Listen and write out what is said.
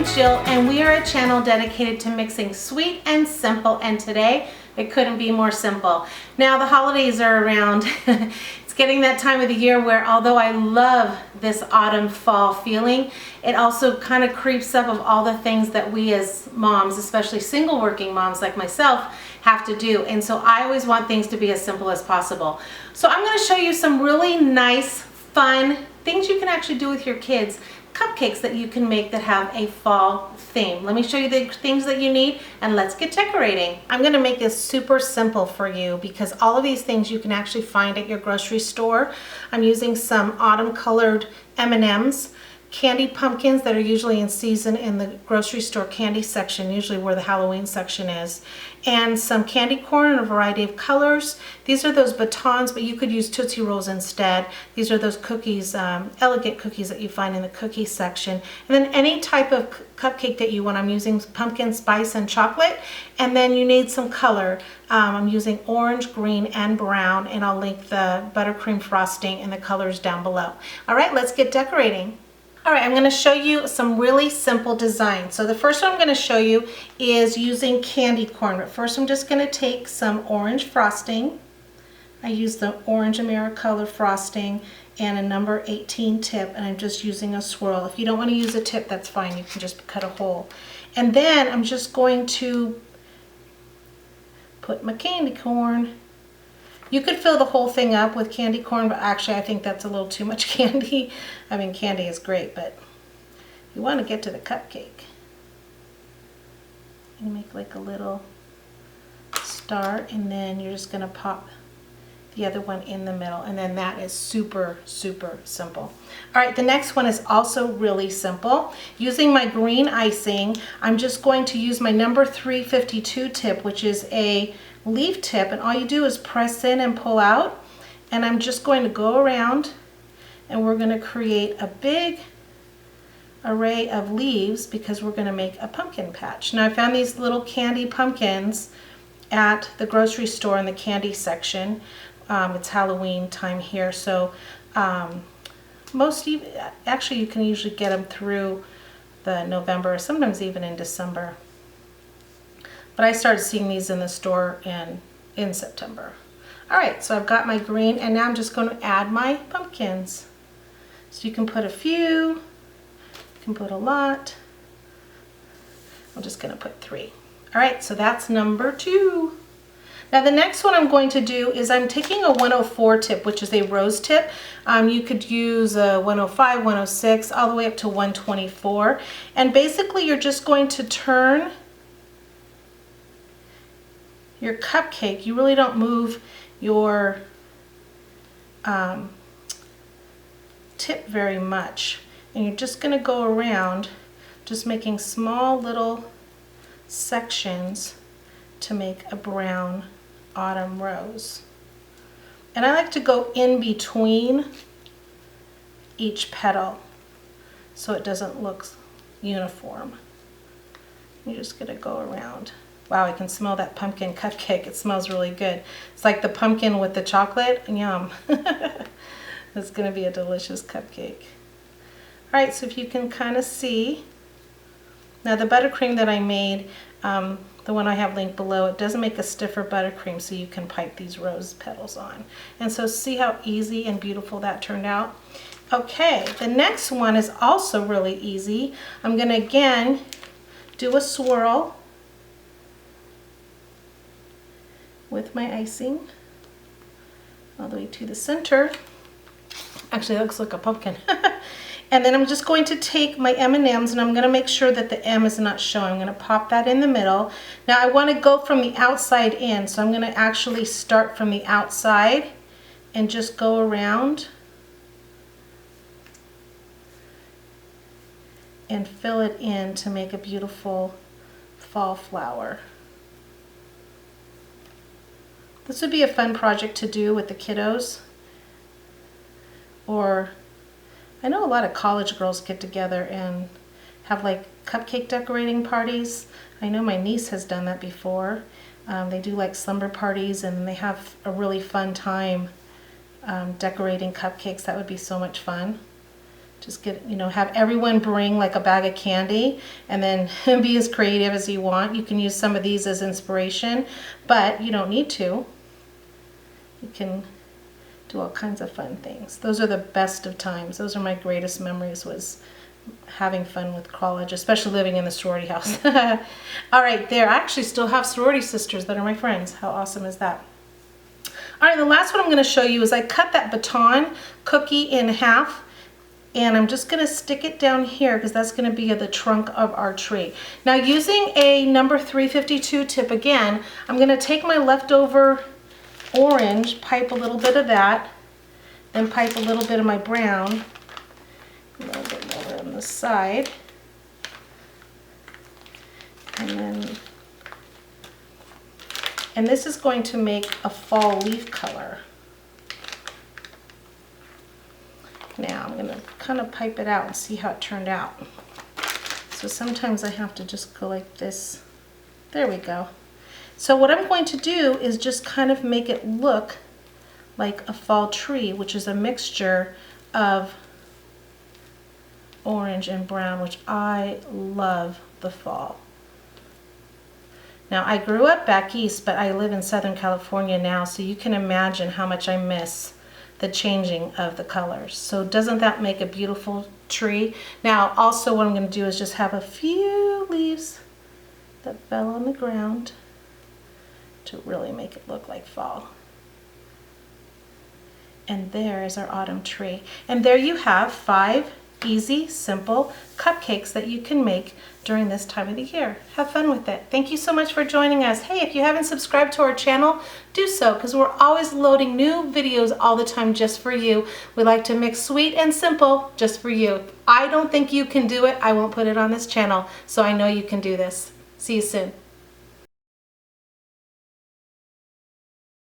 I'm Jill, and we are a channel dedicated to mixing sweet and simple, and today it couldn't be more simple. Now the holidays are around. It's getting that time of the year where, although I love this autumn fall feeling, it also kind of creeps up of all the things that we as moms, especially single working moms like myself, have to do. And so I always want things to be as simple as possible. So I'm going to show you some really nice, fun things you can actually do with your kids. Cupcakes that you can make that have a fall theme. Let me show you the things that you need and let's get decorating. I'm going to make this super simple for you because all of these things you can actually find at your grocery store. I'm using some autumn colored M&Ms, candied pumpkins that are usually in season in the grocery store candy section, usually where the Halloween section is, and some candy corn in a variety of colors. These are those batons, but you could use Tootsie Rolls instead. These are those cookies, elegant cookies that you find in the cookie section. And then any type of cupcake that you want. I'm using pumpkin spice and chocolate. And then you need some color. I'm using orange, green, and brown, and I'll link the buttercream frosting and the colors down below. All right, let's get decorating. All right, I'm going to show you some really simple designs. So the first one I'm going to show you is using candy corn. But first I'm just going to take some orange frosting. I use the orange Americolor frosting and a number 18 tip, and I'm just using a swirl. If you don't want to use a tip, that's fine. You can just cut a hole. And then I'm just going to put my candy corn. You could fill the whole thing up with candy corn, but actually I think that's a little too much candy. I mean, candy is great, but you want to get to the cupcake. You make like a little star, and then you're just going to pop the other one in the middle, and then that is super, super simple. All right, the next one is also really simple. Using my green icing, I'm just going to use my number 352 tip, which is a leaf tip, and all you do is press in and pull out, and I'm just going to go around and we're going to create a big array of leaves because we're going to make a pumpkin patch. Now I found these little candy pumpkins at the grocery store in the candy section. It's Halloween time here, so actually you can usually get them through the November, sometimes even in December. But I started seeing these in the store in September. All right, so I've got my green, and now I'm just going to add my pumpkins. So you can put a few, you can put a lot. I'm just going to put 3. All right, so that's number 2. Now the next one I'm going to do is I'm taking a 104 tip, which is a rose tip. You could use a 105, 106, all the way up to 124. And basically you're just going to turn your cupcake. You really don't move your tip very much, and you're just going to go around just making small little sections to make a brown autumn rose. And I like to go in between each petal so it doesn't look uniform. You're just going to go around. Wow, I can smell that pumpkin cupcake. It smells really good. It's like the pumpkin with the chocolate. Yum. It's going to be a delicious cupcake. All right, so if you can kind of see. Now the buttercream that I made, the one I have linked below, it does make a stiffer buttercream so you can pipe these rose petals on. And so see how easy and beautiful that turned out? Okay, the next one is also really easy. I'm going to again do a swirl with my icing all the way to the center. Actually, that looks like a pumpkin. And then I'm just going to take my M&Ms, and I'm going to make sure that the M is not showing. I'm going to pop that in the middle. Now I want to go from the outside in, so I'm going to actually start from the outside and just go around and fill it in to make a beautiful fall flower. This would be a fun project to do with the kiddos. Or I know a lot of college girls get together and have like cupcake decorating parties. I know my niece has done that before. They do like slumber parties, and they have a really fun time decorating cupcakes. That would be so much fun. Just get, you know, have everyone bring like a bag of candy and then be as creative as you want. You can use some of these as inspiration, but you don't need to. You can do all kinds of fun things. Those are the best of times. Those are my greatest memories, was having fun with college, especially living in the sorority house. All right, there. I actually still have sorority sisters that are my friends. How awesome is that? All right, the last one I'm going to show you is I cut that baton cookie in half. And I'm just going to stick it down here because that's going to be the trunk of our tree. Now, using a number 352 tip again, I'm going to take my leftover orange, pipe a little bit of that, then pipe a little bit of my brown, a little bit more on the side, and this is going to make a fall leaf color. Now I'm going to kind of pipe it out and see how it turned out. So sometimes I have to just go like this. There we go. So what I'm going to do is just kind of make it look like a fall tree, which is a mixture of orange and brown, which I love the fall. Now I grew up back east, but I live in Southern California now, so you can imagine how much I miss the changing of the colors. So doesn't that make a beautiful tree? Now also what I'm going to do is just have a few leaves that fell on the ground to really make it look like fall. And there is our autumn tree. And there you have 5 easy, simple cupcakes that you can make during this time of the year. Have fun with it. Thank you so much for joining us. Hey, if you haven't subscribed to our channel, do so, because we're always loading new videos all the time just for you. We like to mix sweet and simple just for you. If I don't think you can do it, I won't put it on this channel, so I know you can do this. See you soon.